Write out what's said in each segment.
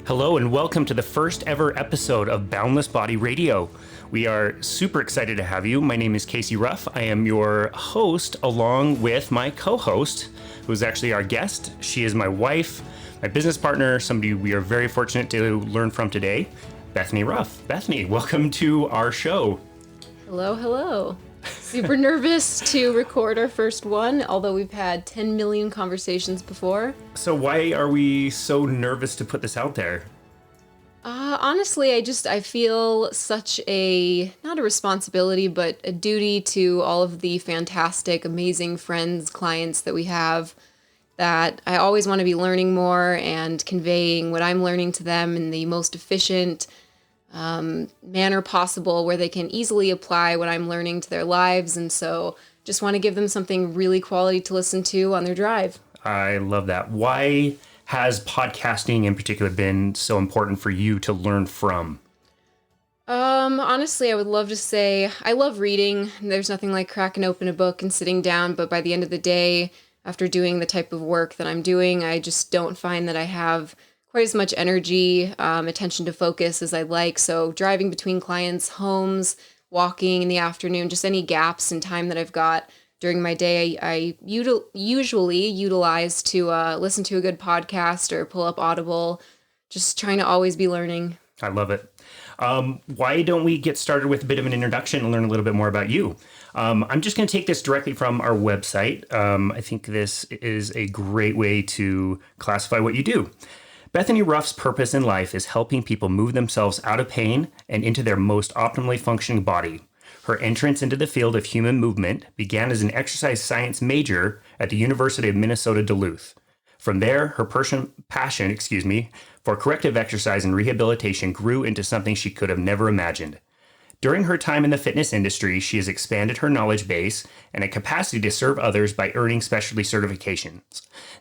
Hello and welcome to the first ever episode of Boundless Body Radio. We are super excited to have you. My name is Casey Ruff. I am your host along with my co-host, who is actually our guest. She is my wife, my business partner, somebody we are very fortunate to learn from today, Bethany Ruff. Bethany, welcome to our show. Hello. Super nervous to record our first one, although we've had 10 million conversations before. So why are we so nervous to put this out there? Honestly, I feel such not a responsibility, but a duty to all of the fantastic, amazing friends, clients that we have, that I always want to be learning more and conveying what I'm learning to them in the most efficient manner possible, where they can easily apply what I'm learning to their lives. And so just want to give them something really quality to listen to on their drive. I love that. Why has podcasting in particular been so important for you to learn from? Honestly, I would love to say I love reading. There's nothing like cracking open a book and sitting down, but by the end of the day, after doing the type of work that I'm doing, I just don't find that I have quite as much energy, attention to focus as I'd like. So driving between clients' homes, walking in the afternoon, just any gaps in time that I've got during my day, I usually utilize to listen to a good podcast or pull up Audible, just trying to always be learning. I love it. Why don't we get started with a bit of an introduction and learn a little bit more about you? I'm just going to take this directly from our website. I think this is a great way to classify what you do. Bethany Ruff's purpose in life is helping people move themselves out of pain and into their most optimally functioning body. Her entrance into the field of human movement began as an exercise science major at the University of Minnesota Duluth. From there, her passion for corrective exercise and rehabilitation grew into something she could have never imagined. During her time in the fitness industry, she has expanded her knowledge base and a capacity to serve others by earning specialty certifications.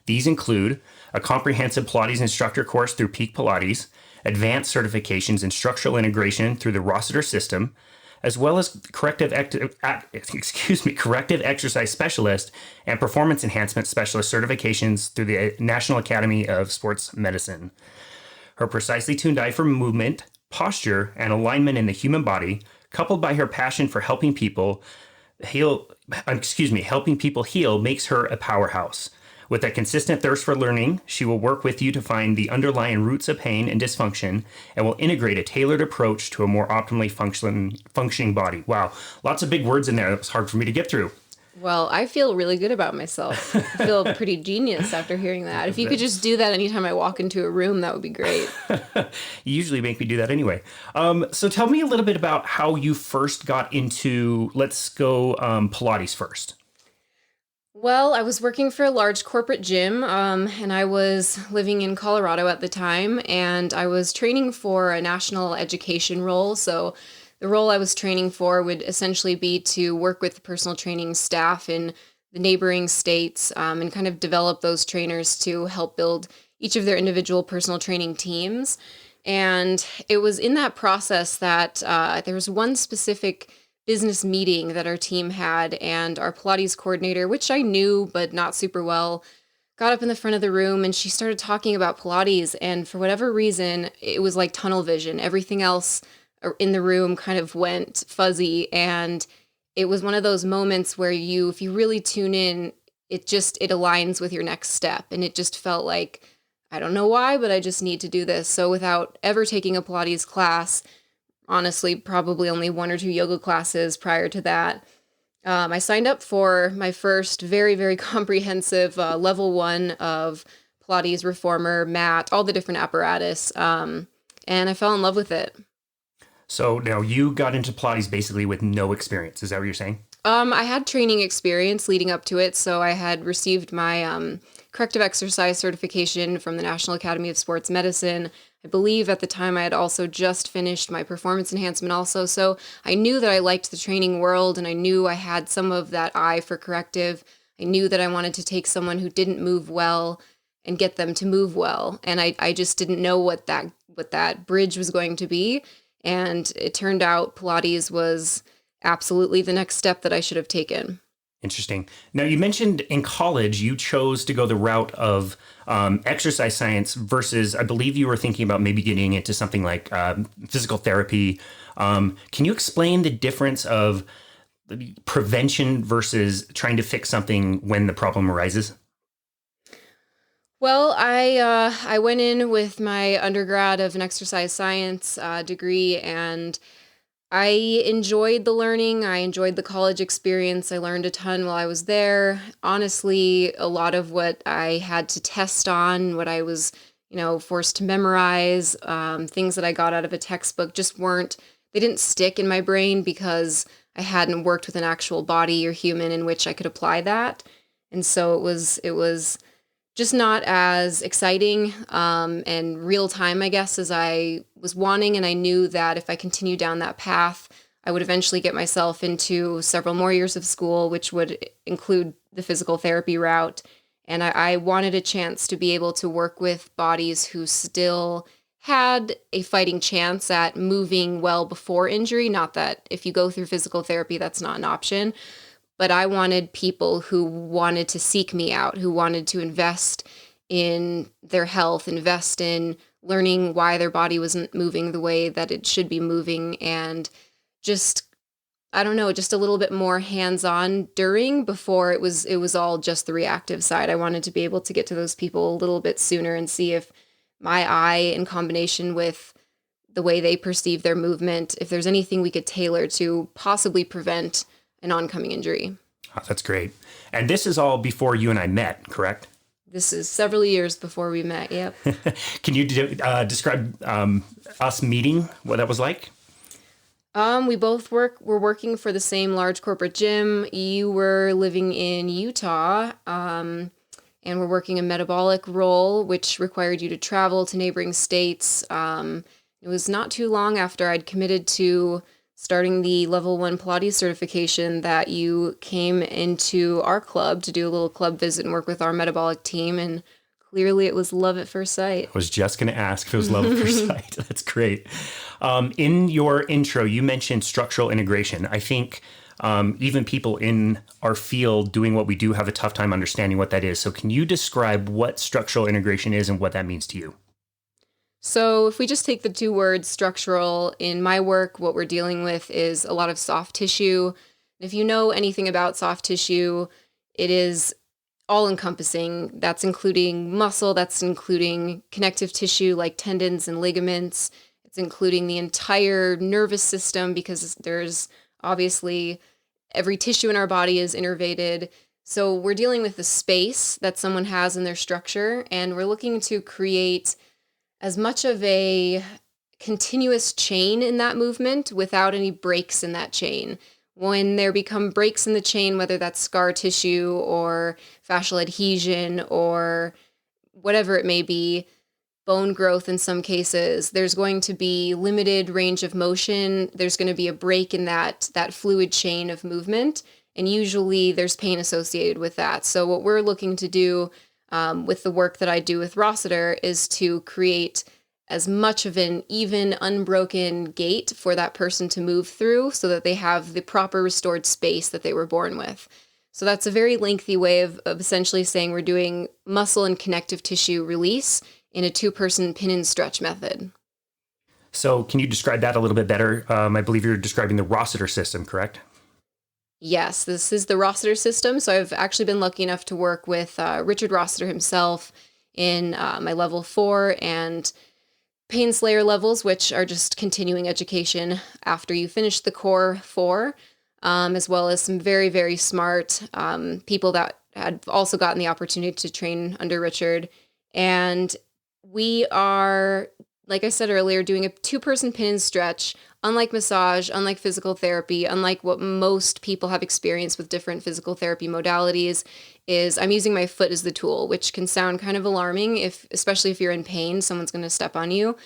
These include a comprehensive Pilates instructor course through Peak Pilates, advanced certifications in structural integration through the Rossiter system, as well as corrective exercise specialist and performance enhancement specialist certifications through the National Academy of Sports Medicine. Her precisely tuned eye for movement, posture, and alignment in the human body, coupled by her passion for helping people heal, makes her a powerhouse. With a consistent thirst for learning, she will work with you to find the underlying roots of pain and dysfunction and will integrate a tailored approach to a more optimally functioning body. Wow, lots of big words in there. That was hard for me to get through. Well, I feel really good about myself. I feel pretty genius after hearing that. If you could just do that anytime I walk into a room, that would be great. You usually make me do that anyway. So tell me a little bit about how you first got into, Pilates first. Well, I was working for a large corporate gym, and I was living in Colorado at the time, and I was training for a national education role. So the role I was training for would essentially be to work with the personal training staff in the neighboring states, and kind of develop those trainers to help build each of their individual personal training teams. And it was in that process that there was one specific business meeting that our team had, and our Pilates coordinator, which I knew but not super well, got up in the front of the room and she started talking about Pilates, and for whatever reason, it was like tunnel vision. Everything else in the room kind of went fuzzy, and it was one of those moments where if you really tune in, it aligns with your next step, and it just felt like, I don't know why, but I just need to do this. So without ever taking a Pilates class, honestly, probably only one or two yoga classes prior to that, I signed up for my first very, very comprehensive level 1 of Pilates reformer, mat, all the different apparatus, and I fell in love with it. So now you got into Pilates basically with no experience. Is that what you're saying? I had training experience leading up to it. So I had received my corrective exercise certification from the National Academy of Sports Medicine. I believe at the time I had also just finished my performance enhancement also. So I knew that I liked the training world, and I knew I had some of that eye for corrective. I knew that I wanted to take someone who didn't move well and get them to move well. And I just didn't know what that bridge was going to be. And it turned out Pilates was absolutely the next step that I should have taken. Interesting. Now, you mentioned in college you chose to go the route of exercise science versus, I believe you were thinking about maybe getting into something like physical therapy. Can you explain the difference of prevention versus trying to fix something when the problem arises? Well, I went in with my undergrad of an exercise science degree, and I enjoyed the learning. I enjoyed the college experience. I learned a ton while I was there. Honestly, a lot of what I had to test on, what I was, forced to memorize, things that I got out of a textbook just weren't, they didn't stick in my brain because I hadn't worked with an actual body or human in which I could apply that. And so it was just not as exciting and real time, I guess, as I was wanting. And I knew that if I continued down that path, I would eventually get myself into several more years of school, which would include the physical therapy route. And I wanted a chance to be able to work with bodies who still had a fighting chance at moving well before injury. Not that if you go through physical therapy, that's not an option. But I wanted people who wanted to seek me out, who wanted to invest in their health, invest in learning why their body wasn't moving the way that it should be moving, and just, I don't know, just a little bit more hands-on before it was all just the reactive side. I wanted to be able to get to those people a little bit sooner and see if my eye, in combination with the way they perceive their movement, if there's anything we could tailor to possibly prevent an oncoming injury. Oh, that's great. And this is all before you and I met, correct? This is several years before we met. Yep. Can you describe us meeting, what that was like? We both were working for the same large corporate gym. You were living in Utah, and we're working a metabolic role, which required you to travel to neighboring states. It was not too long after I'd committed to starting the level 1 Pilates certification that you came into our club to do a little club visit and work with our metabolic team. And clearly it was love at first sight. I was just going to ask if it was love at first sight. That's great. In your intro, you mentioned structural integration. I think even people in our field doing what we do have a tough time understanding what that is. So can you describe what structural integration is and what that means to you? So if we just take the two words structural, in my work, what we're dealing with is a lot of soft tissue. If you know anything about soft tissue, it is all encompassing. That's including muscle, that's including connective tissue like tendons and ligaments. It's including the entire nervous system, because there's obviously every tissue in our body is innervated. So we're dealing with the space that someone has in their structure, and we're looking to create as much of a continuous chain in that movement without any breaks in that chain. When there become breaks in the chain, whether that's scar tissue or fascial adhesion or whatever it may be, bone growth in some cases, there's going to be limited range of motion. There's going to be a break in that fluid chain of movement, and usually there's pain associated with that. So what we're looking to do with the work that I do with Rossiter is to create as much of an even, unbroken gait for that person to move through so that they have the proper restored space that they were born with. So that's a very lengthy way of essentially saying we're doing muscle and connective tissue release in a 2-person pin and stretch method. So can you describe that a little bit better? I believe you're describing the Rossiter system, correct? Yes, this is the Rossiter system. So I've actually been lucky enough to work with Richard Rossiter himself in my level 4 and Pain Slayer levels, which are just continuing education after you finish the core 4, as well as some very, very smart people that had also gotten the opportunity to train under Richard. And we are, like I said earlier, doing a 2-person pin and stretch. Unlike massage, unlike physical therapy, unlike what most people have experienced with different physical therapy modalities, is I'm using my foot as the tool, which can sound kind of alarming, especially if you're in pain, someone's going to step on you.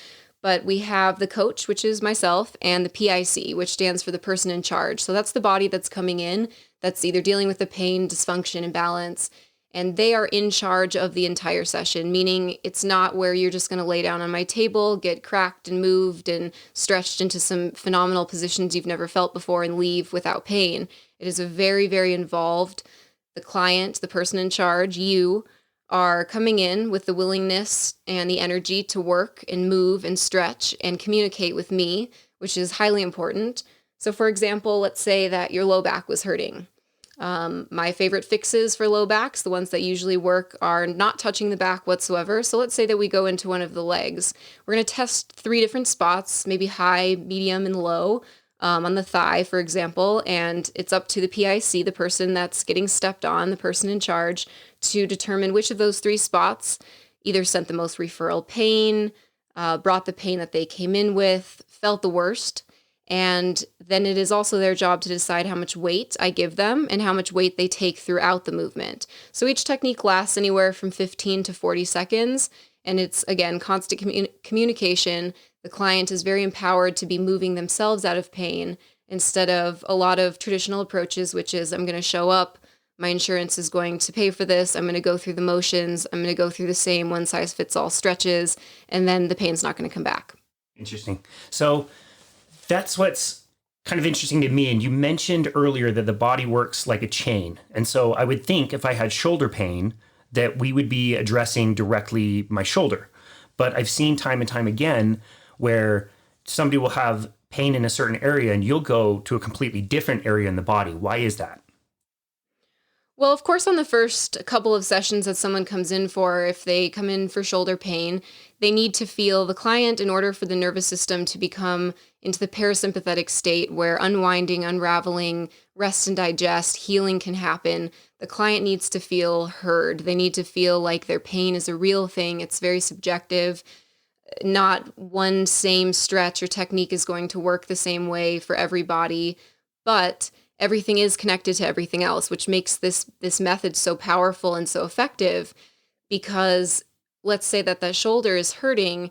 But we have the coach, which is myself, and the PIC, which stands for the person in charge. So that's the body that's coming in, that's either dealing with the pain, dysfunction, imbalance. and they are in charge of the entire session, meaning it's not where you're just going to lay down on my table, get cracked and moved and stretched into some phenomenal positions you've never felt before and leave without pain. It is a very, very involved. The client, the person in charge, you are coming in with the willingness and the energy to work and move and stretch and communicate with me, which is highly important. So for example, let's say that your low back was hurting. My favorite fixes for low backs, the ones that usually work, are not touching the back whatsoever. So let's say that we go into one of the legs. We're going to test 3 different spots, maybe high, medium, and low, on the thigh, for example. And it's up to the PIC, the person that's getting stepped on, the person in charge, to determine which of those 3 spots either sent the most referral pain, brought the pain that they came in with, felt the worst. And then it is also their job to decide how much weight I give them and how much weight they take throughout the movement. So each technique lasts anywhere from 15 to 40 seconds. And it's, again, constant communication. The client is very empowered to be moving themselves out of pain instead of a lot of traditional approaches, which is I'm going to show up, my insurance is going to pay for this, I'm going to go through the motions, I'm going to go through the same one-size-fits-all stretches, and then the pain's not going to come back. Interesting. So that's what's kind of interesting to me. And you mentioned earlier that the body works like a chain. And so I would think if I had shoulder pain, that we would be addressing directly my shoulder. But I've seen time and time again where somebody will have pain in a certain area and you'll go to a completely different area in the body. Why is that? Well, of course, on the first couple of sessions that someone comes in for, if they come in for shoulder pain, they need to feel the client in order for the nervous system to become into the parasympathetic state where unwinding, unraveling, rest and digest, healing can happen. The client needs to feel heard. They need to feel like their pain is a real thing. It's very subjective. Not one same stretch or technique is going to work the same way for everybody, but everything is connected to everything else, which makes this method so powerful and so effective. Because let's say that shoulder is hurting,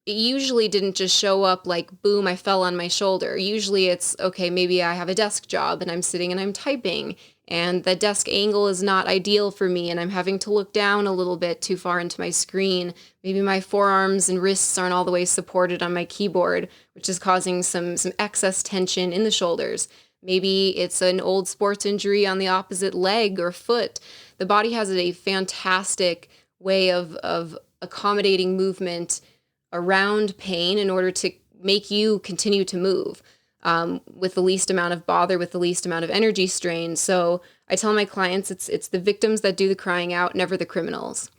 it usually didn't just show up like, boom, I fell on my shoulder. Usually it's, okay, maybe I have a desk job and I'm sitting and I'm typing, and the desk angle is not ideal for me, and I'm having to look down a little bit too far into my screen. Maybe my forearms and wrists aren't all the way supported on my keyboard, which is causing some excess tension in the shoulders. Maybe it's an old sports injury on the opposite leg or foot. The body has a fantastic way of accommodating movement around pain in order to make you continue to move with the least amount of bother, with the least amount of energy strain. So I tell my clients it's the victims that do the crying out, never the criminals.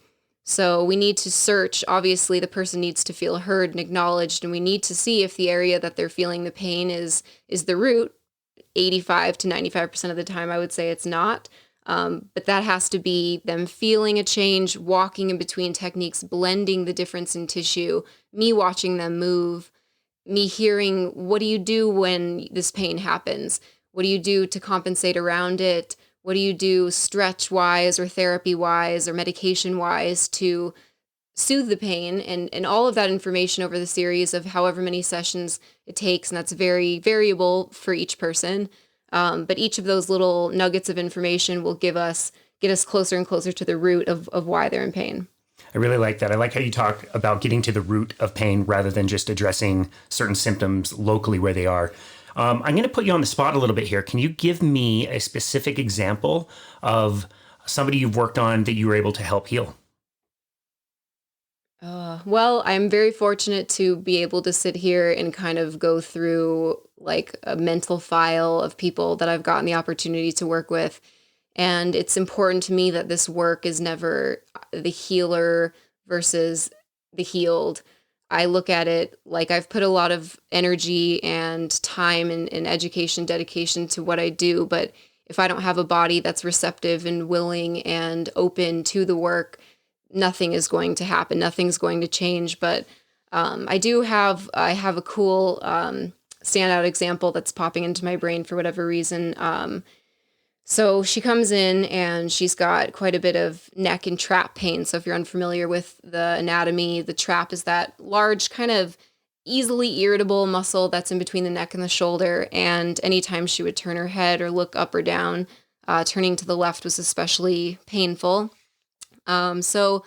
So we need to search. Obviously, the person needs to feel heard and acknowledged, and we need to see if the area that they're feeling the pain is the root. 85 to 95% of the time, I would say it's not. But that has to be them feeling a change, walking in between techniques, blending the difference in tissue, me watching them move, me hearing, what do you do when this pain happens? What do you do to compensate around it? What do you do stretch-wise or therapy-wise or medication-wise to soothe the pain? And all of that information over the series of however many sessions it takes, and that's very variable for each person. But each of those little nuggets of information will get us closer and closer to the root of why they're in pain. I really like that. I like how you talk about getting to the root of pain rather than just addressing certain symptoms locally where they are. I'm going to put you on the spot a little bit here. Can you give me a specific example of somebody you've worked on that you were able to help heal? Well, I'm very fortunate to be able to sit here and kind of go through like a mental file of people that I've gotten the opportunity to work with. And it's important to me that this work is never the healer versus the healed. I look at it like I've put a lot of energy and time and education, dedication to what I do. But if I don't have a body that's receptive and willing and open to the work, nothing is going to happen. Nothing's going to change. But I have a cool standout example that's popping into my brain for whatever reason. So she comes in and she's got quite a bit of neck and trap pain. So if you're unfamiliar with the anatomy, the trap is that large kind of easily irritable muscle that's in between the neck and the shoulder. And anytime she would turn her head or look up or down, Turning to the left was especially painful. So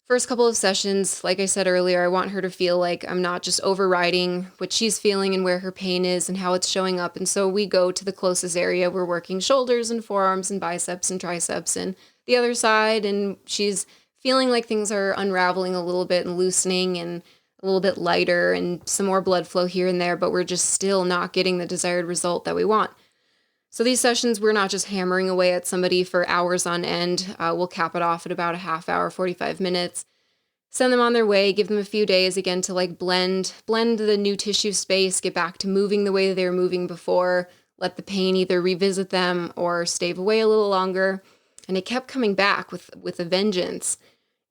first couple of sessions, like I said earlier, I want her to feel like I'm not just overriding what she's feeling and where her pain is and how it's showing up. And so we go to the closest area. We're working shoulders and forearms and biceps and triceps and the other side. And she's feeling like things are unraveling a little bit and loosening and a little bit lighter and some more blood flow here and there, but we're just still not getting the desired result that we want. So these sessions, we're not just hammering away at somebody for hours on end. We'll cap it off at about a half hour, 45 minutes, send them on their way, give them a few days again to like blend the new tissue space, get back to moving the way they were moving before, let the pain either revisit them or stave away a little longer. And it kept coming back with a vengeance.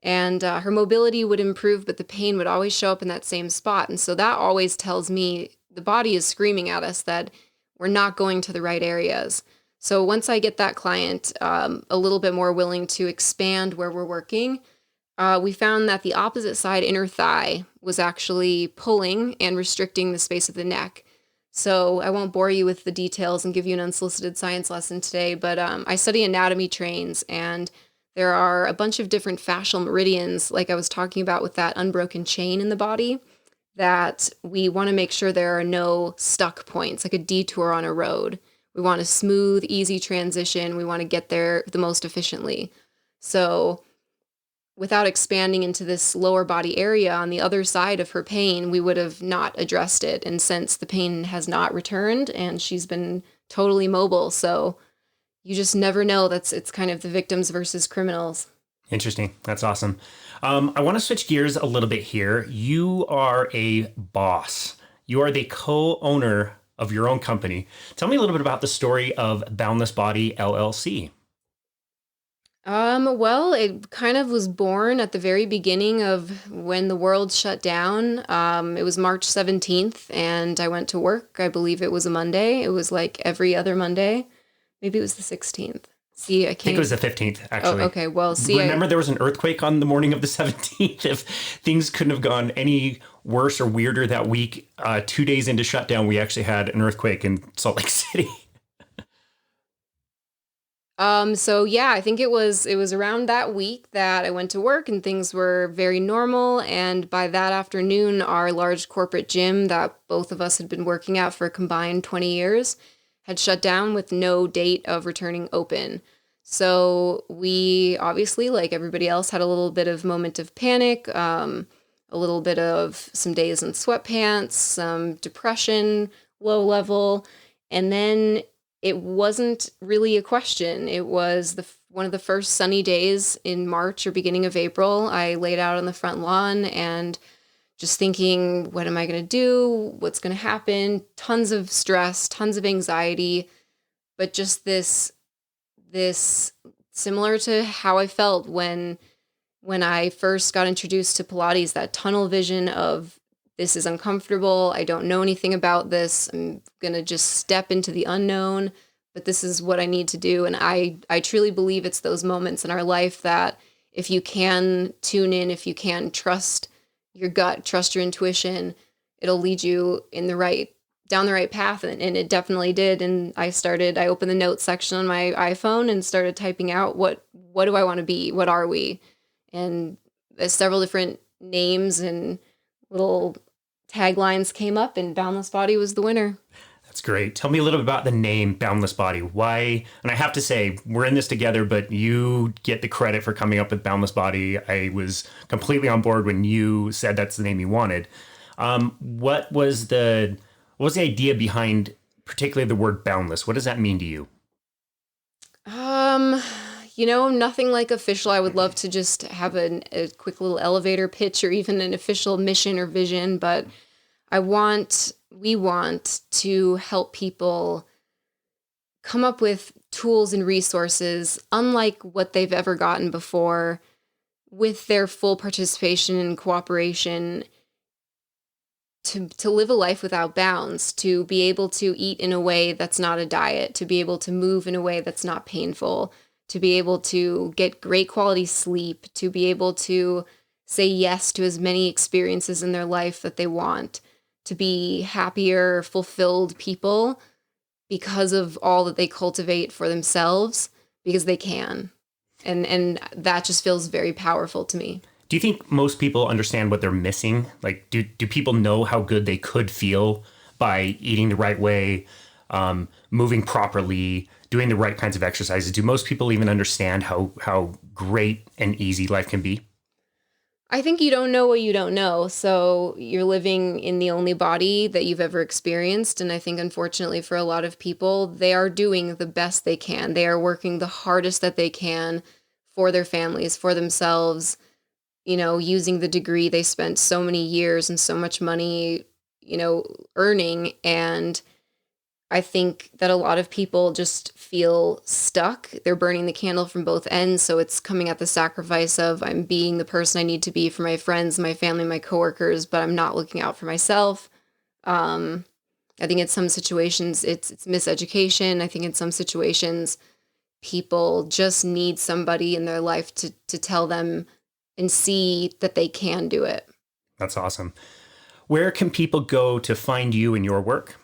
And her mobility would improve, but the pain would always show up in that same spot. And so that always tells me the body is screaming at us that we're not going to the right areas. So once I get that client a little bit more willing to expand where we're working, we found that the opposite side inner thigh was actually pulling and restricting the space of the neck. So I won't bore you with the details and give you an unsolicited science lesson today, but I study anatomy trains, and there are a bunch of different fascial meridians, like I was talking about with that unbroken chain in the body, that we want to make sure there are no stuck points, like a detour on a road. We want a smooth, easy transition. We want to get there the most efficiently. So without expanding into this lower body area on the other side of her pain, we would have not addressed it. And since the pain has not returned and she's been totally mobile, so you just never know. It's kind of the victims versus criminals. Interesting. That's awesome. I want to switch gears a little bit here. You are a boss. You are the co-owner of your own company. Tell me a little bit about the story of Boundless Body LLC. Well, it kind of was born at the very beginning of when the world shut down. It was March 17th, and I went to work. I believe it was a Monday. It was like every other Monday. Maybe it was the 16th. See, I think it was the 15th, actually. Oh, okay. Well, see, remember there was an earthquake on the morning of the 17th. If things couldn't have gone any worse or weirder that week, 2 days into shutdown, we actually had an earthquake in Salt Lake City. So yeah, I think it was around that week that I went to work and things were very normal. And by that afternoon, our large corporate gym that both of us had been working at for a combined 20 years had shut down with no date of returning open. So we obviously, like everybody else, had a little bit of moment of panic, a little bit of some days in sweatpants, some depression, low level. And then it wasn't really a question. It was one of the first sunny days in March or beginning of April. I laid out on the front lawn and just thinking, what am I going to do? What's going to happen? Tons of stress, tons of anxiety, but just this similar to how I felt when I first got introduced to Pilates, that tunnel vision of this is uncomfortable. I don't know anything about this. I'm going to just step into the unknown, but this is what I need to do. And I truly believe it's those moments in our life that if you can tune in, if you can trust your gut, trust your intuition, it'll lead you down the right path. And it definitely did. And I opened the notes section on my iPhone and started typing out, what do I want to be? What are we? And there's several different names and little taglines came up, and Boundless Body was the winner. That's great. Tell me a little bit about the name Boundless Body. Why? And I have to say, we're in this together, but you get the credit for coming up with Boundless Body. I was completely on board when you said that's the name you wanted. What was the idea behind particularly the word boundless? What does that mean to you? Nothing like official. I would love to just have a quick little elevator pitch or even an official mission or vision, but we want to help people come up with tools and resources unlike what they've ever gotten before, with their full participation and cooperation, to live a life without bounds, to be able to eat in a way that's not a diet, to be able to move in a way that's not painful, to be able to get great quality sleep, to be able to say yes to as many experiences in their life that they want, to be happier, fulfilled people. because of all that they cultivate for themselves, because they can. And that just feels very powerful to me. Do you think most people understand what they're missing? Like, do people know how good they could feel by eating the right way, moving properly, doing the right kinds of exercises? Do most people even understand how great and easy life can be? I think you don't know what you don't know. So you're living in the only body that you've ever experienced. And I think, unfortunately, for a lot of people, they are doing the best they can. They are working the hardest that they can for their families, for themselves, using the degree they spent so many years and so much money, earning. And I think that a lot of people just feel stuck. They're burning the candle from both ends. So it's coming at the sacrifice of, I'm being the person I need to be for my friends, my family, my coworkers, but I'm not looking out for myself. I think in some situations it's miseducation. I think in some situations people just need somebody in their life to tell them and see that they can do it. That's awesome. Where can people go to find you and your work?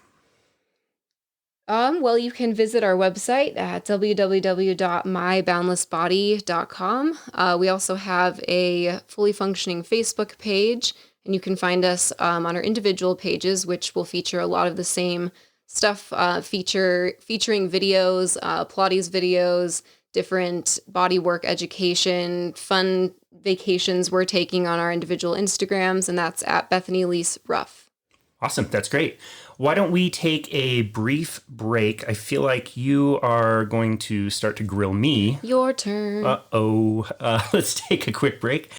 Well, you can visit our website at www.myboundlessbody.com. We also have a fully functioning Facebook page, and you can find us on our individual pages, which will feature a lot of the same stuff, featuring videos, Pilates videos, different body work education, fun vacations we're taking on our individual Instagrams, and that's at Bethany and Casey Ruff. Awesome. That's great. Why don't we take a brief break? I feel like you are going to start to grill me. Your turn. Let's take a quick break.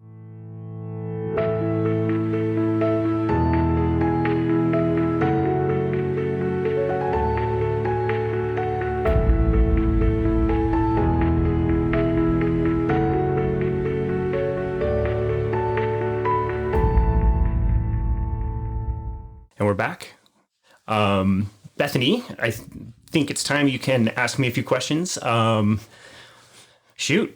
And we're back. Bethany, I think it's time you can ask me a few questions. Shoot.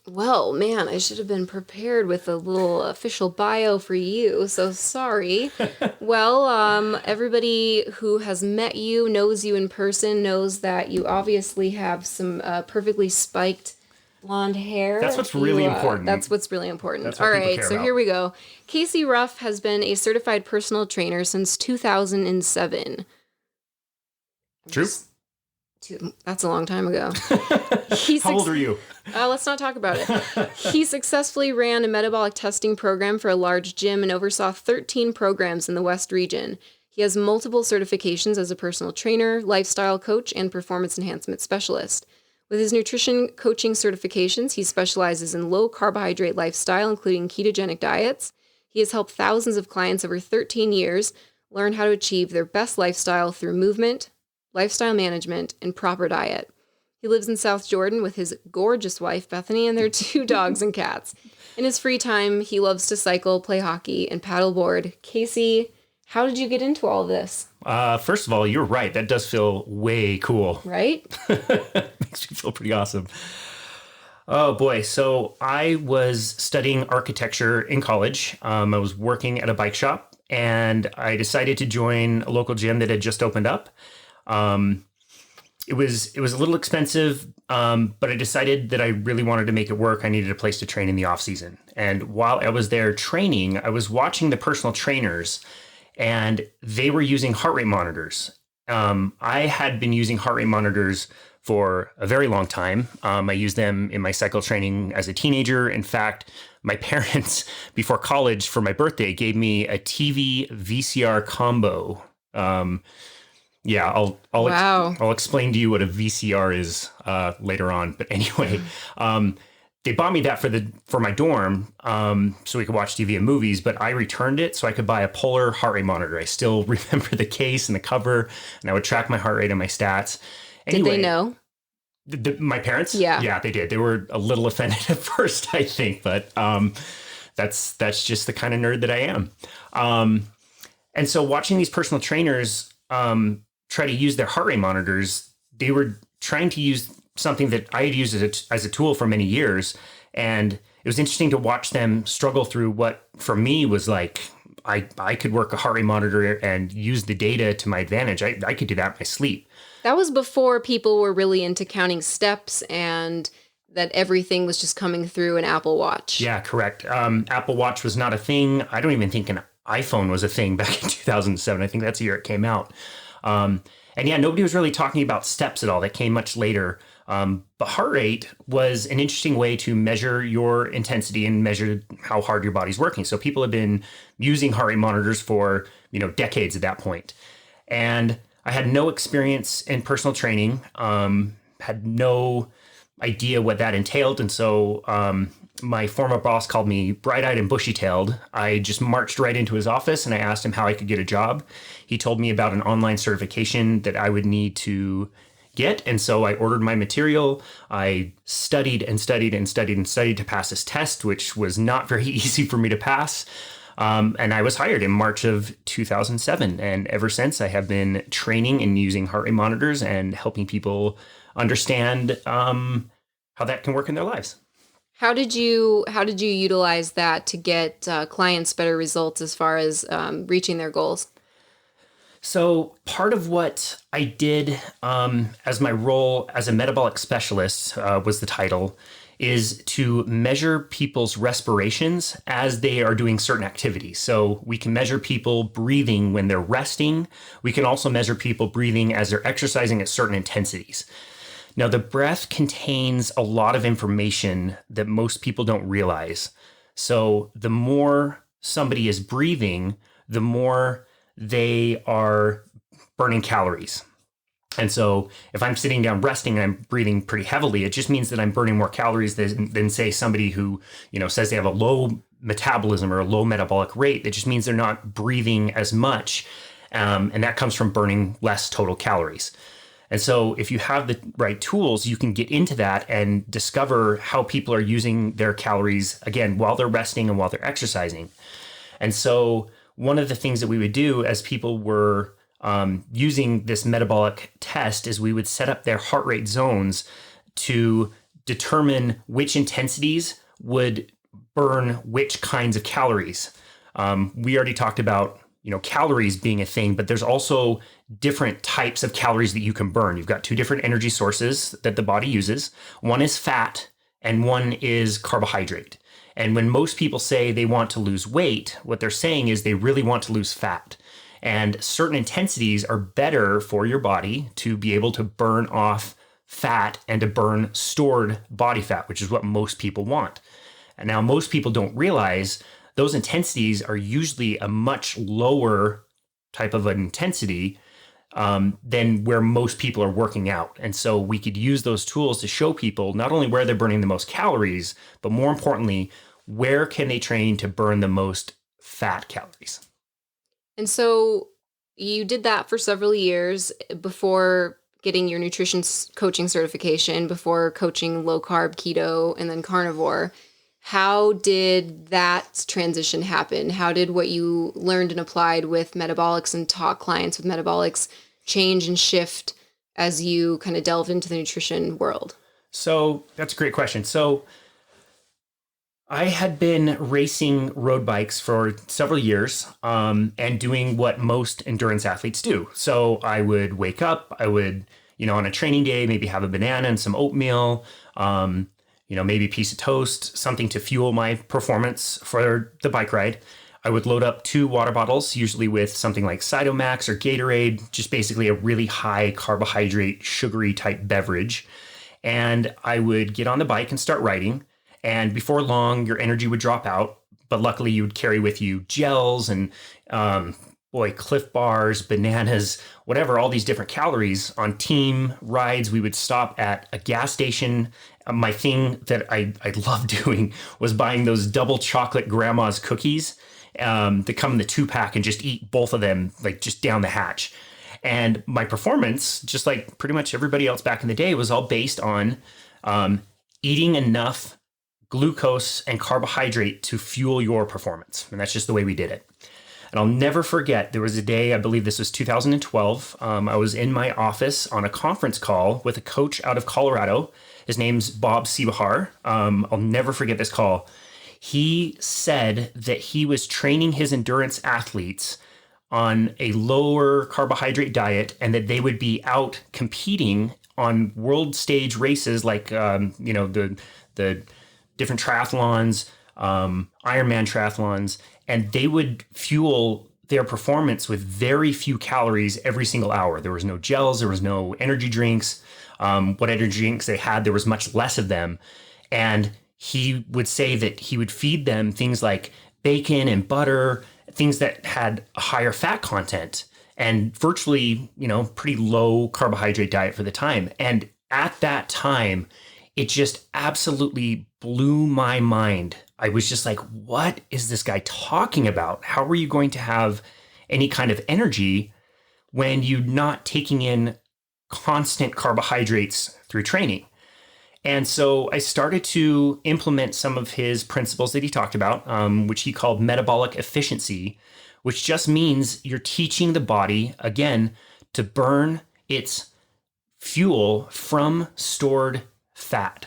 Well, man, I should have been prepared with a little official bio for you, so sorry. Well, everybody who has met you, knows you in person, knows that you obviously have some perfectly spiked blonde hair. That's what's really important. That's what's really important. That's what All people right, care so about. here we go. Casey Ruff has been a certified personal trainer since 2007. True. That's a long time ago. How old are you? Let's not talk about it. He successfully ran a metabolic testing program for a large gym and oversaw 13 programs in the West region. He has multiple certifications as a personal trainer, lifestyle coach, and performance enhancement specialist. With his nutrition coaching certifications, he specializes in low-carbohydrate lifestyle, including ketogenic diets. He has helped thousands of clients over 13 years learn how to achieve their best lifestyle through movement, lifestyle management, and proper diet. He lives in South Jordan with his gorgeous wife, Bethany, and their 2 dogs and cats. In his free time, he loves to cycle, play hockey, and paddleboard. Casey, how did you get into all of this? First of all, you're right. That does feel way cool. Right? Makes me feel pretty awesome. Oh boy. So I was studying architecture in college. I was working at a bike shop and I decided to join a local gym that had just opened up. It was a little expensive, but I decided that I really wanted to make it work. I needed a place to train in the off season. And while I was there training, I was watching the personal trainers and they were using heart rate monitors. I had been using heart rate monitors for a very long time. I used them in my cycle training as a teenager. In fact, my parents, before college for my birthday, gave me a TV VCR combo. Yeah, I'll explain to you what a VCR is later on. But anyway, they bought me that for my dorm so we could watch TV and movies, but I returned it so I could buy a Polar heart rate monitor. I still remember the case and the cover, and I would track my heart rate and my stats. Anyway, did they know? My parents? Yeah. Yeah, they did. They were a little offended at first, I think, but that's just the kind of nerd that I am. And so watching these personal trainers try to use their heart rate monitors, they were trying to use something that I had used as a tool for many years. And it was interesting to watch them struggle through what for me was like I could work a heart rate monitor and use the data to my advantage. I could do that in my sleep. That was before people were really into counting steps and that everything was just coming through an Apple Watch. Yeah, correct. Apple Watch was not a thing. I don't even think an iPhone was a thing back in 2007. I think that's the year it came out. And yeah, nobody was really talking about steps at all. That came much later. But heart rate was an interesting way to measure your intensity and measure how hard your body's working. So people have been using heart rate monitors for, decades at that point. And I had no experience in personal training, had no idea what that entailed. And so my former boss called me bright-eyed and bushy-tailed. I just marched right into his office and I asked him how I could get a job. He told me about an online certification that I would need to get. And so I ordered my material. I studied and studied and studied and studied to pass this test, which was not very easy for me to pass. And I was hired in March of 2007. And ever since, I have been training and using heart rate monitors and helping people understand how that can work in their lives. How did you utilize that to get clients better results as far as reaching their goals? So part of what I did as my role as a metabolic specialist was the title, is to measure people's respirations as they are doing certain activities. So we can measure people breathing when they're resting. We can also measure people breathing as they're exercising at certain intensities. Now, the breath contains a lot of information that most people don't realize. So the more somebody is breathing, the more they are burning calories. And so if I'm sitting down resting and I'm breathing pretty heavily, it just means that I'm burning more calories than say somebody who, says they have a low metabolism or a low metabolic rate. It just means they're not breathing as much. And that comes from burning less total calories. And so if you have the right tools, you can get into that and discover how people are using their calories, again, while they're resting and while they're exercising. And so one of the things that we would do as people were using this metabolic test is we would set up their heart rate zones to determine which intensities would burn which kinds of calories. We already talked about calories being a thing, but there's also different types of calories that you can burn. You've got two different energy sources that the body uses. One is fat and one is carbohydrate. And when most people say they want to lose weight, what they're saying is they really want to lose fat. And certain intensities are better for your body to be able to burn off fat and to burn stored body fat, which is what most people want. And now most people don't realize those intensities are usually a much lower type of an intensity than where most people are working out. And so we could use those tools to show people not only where they're burning the most calories, but more importantly, where can they train to burn the most fat calories. And so you did that for several years before getting your nutrition coaching certification, before coaching low carb, keto, and then carnivore. How did that transition happen? How did what you learned and applied with metabolics and taught clients with metabolics change and shift as you kind of delved into the nutrition world? So that's a great question. So I had been racing road bikes for several years and doing what most endurance athletes do. So I would wake up, I would, on a training day, maybe have a banana and some oatmeal, maybe a piece of toast, something to fuel my performance for the bike ride. I would load up 2 water bottles, usually with something like Cytomax or Gatorade, just basically a really high carbohydrate, sugary type beverage. And I would get on the bike and start riding. And before long, your energy would drop out. But luckily, you would carry with you gels and, Cliff Bars, bananas, whatever, all these different calories. On team rides, we would stop at a gas station. My thing that I loved doing was buying those double chocolate grandma's cookies that come in the 2-pack and just eat both of them, like just down the hatch. And my performance, just like pretty much everybody else back in the day, was all based on eating enough glucose and carbohydrate to fuel your performance. And that's just the way we did it. And I'll never forget, there was a day, I believe this was 2012, I was in my office on a conference call with a coach out of Colorado. His name's Bob Sebahar. I'll never forget this call. He said that he was training his endurance athletes on a lower carbohydrate diet and that they would be out competing on world stage races like, the different triathlons, Ironman triathlons, and they would fuel their performance with very few calories every single hour. There was no gels, there was no energy drinks. What energy drinks they had, there was much less of them. And he would say that he would feed them things like bacon and butter, things that had a higher fat content and virtually, pretty low carbohydrate diet for the time. And at that time, it just absolutely blew my mind. I was just like, what is this guy talking about? How are you going to have any kind of energy when you're not taking in constant carbohydrates through training? And so I started to implement some of his principles that he talked about, which he called metabolic efficiency, which just means you're teaching the body, again, to burn its fuel from stored fat.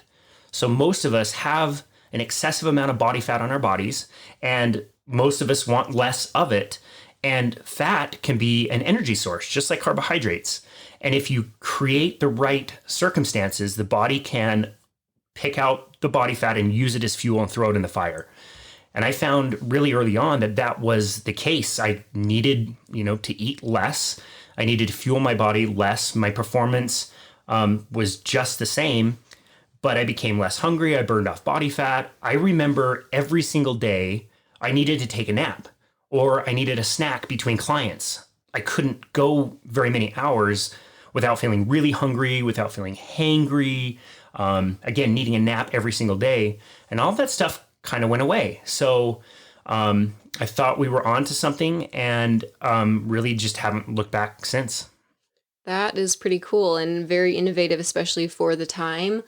So most of us have an excessive amount of body fat on our bodies, and most of us want less of it. And fat can be an energy source, just like carbohydrates. And if you create the right circumstances, the body can pick out the body fat and use it as fuel and throw it in the fire. And I found really early on that that was the case. I needed, to eat less. I needed to fuel my body less. My performance was just the same, but I became less hungry. I burned off body fat. I remember every single day I needed to take a nap or I needed a snack between clients. I couldn't go very many hours without feeling really hungry, without feeling hangry, again, needing a nap every single day. And all that stuff kind of went away. So I thought we were onto something and really just haven't looked back since. That is pretty cool and very innovative, especially for the time.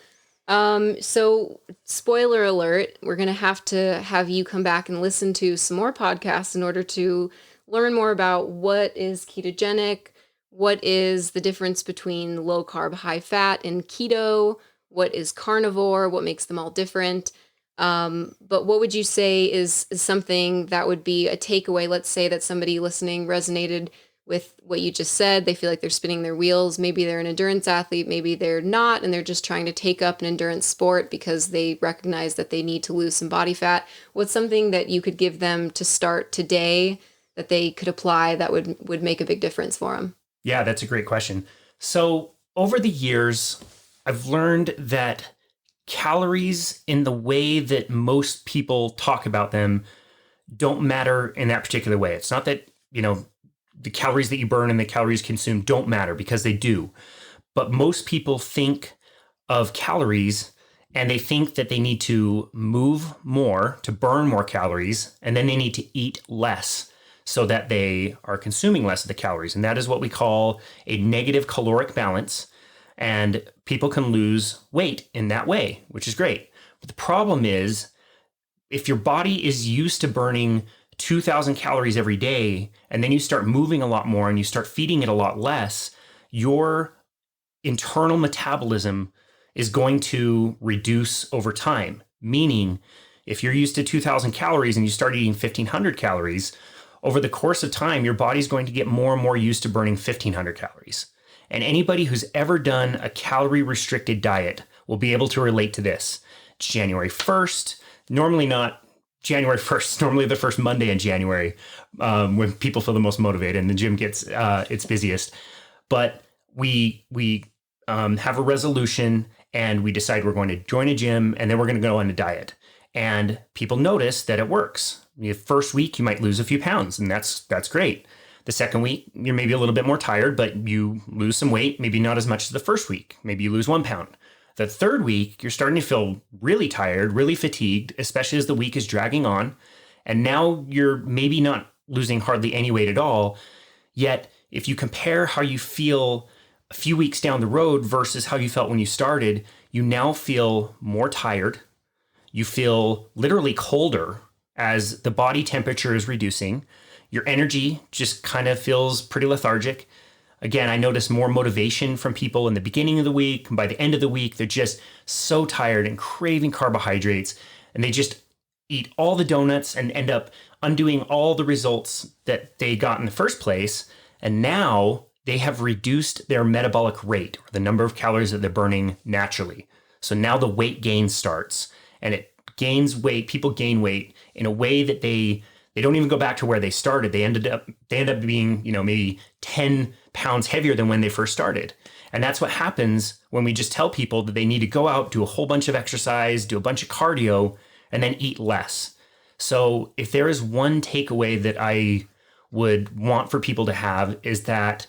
So spoiler alert, we're going to have you come back and listen to some more podcasts in order to learn more about what is ketogenic, what is the difference between low carb, high fat and keto, what is carnivore, what makes them all different. But what would you say is something that would be a takeaway? Let's say that somebody listening resonated with what you just said. They feel like they're spinning their wheels. Maybe they're an endurance athlete, maybe they're not, and they're just trying to take up an endurance sport because they recognize that they need to lose some body fat. What's something that you could give them to start today that they could apply that would make a big difference for them? Yeah, that's a great question. So over the years, I've learned that calories in the way that most people talk about them don't matter in that particular way. It's not that, the calories that you burn and the calories consumed don't matter, because they do. But most people think of calories and they think that they need to move more to burn more calories, and then they need to eat less so that they are consuming less of the calories. And that is what we call a negative caloric balance. And people can lose weight in that way, which is great. But the problem is, if your body is used to burning 2,000 calories every day, and then you start moving a lot more and you start feeding it a lot less, your internal metabolism is going to reduce over time. Meaning, if you're used to 2,000 calories and you start eating 1,500 calories, over the course of time, your body's going to get more and more used to burning 1,500 calories. And anybody who's ever done a calorie restricted diet will be able to relate to this. It's January 1st, normally not January 1st, normally the first Monday in January, when people feel the most motivated and the gym gets its busiest. But we have a resolution and we decide we're going to join a gym and then we're going to go on a diet. And people notice that it works. The first week, you might lose a few pounds, and that's great. The second week, you're maybe a little bit more tired, but you lose some weight, maybe not as much as the first week. Maybe you lose 1 pound. The third week, you're starting to feel really tired, really fatigued, especially as the week is dragging on. And now you're maybe not losing hardly any weight at all. Yet, if you compare how you feel a few weeks down the road versus how you felt when you started, you now feel more tired. You feel literally colder as the body temperature is reducing. Your energy just kind of feels pretty lethargic. Again, I notice more motivation from people in the beginning of the week. By the end of the week, they're just so tired and craving carbohydrates. And they just, eat all the donuts and end up undoing all the results that they got in the first place. And now they have reduced their metabolic rate, or the number of calories that they're burning naturally. So now the weight gain starts, and it gains weight. People gain weight in a way that they don't even go back to where they started. They end up being, maybe 10 pounds heavier than when they first started. And that's what happens when we just tell people that they need to go out, do a whole bunch of exercise, do a bunch of cardio, and then eat less. So if there is one takeaway that I would want for people to have, is that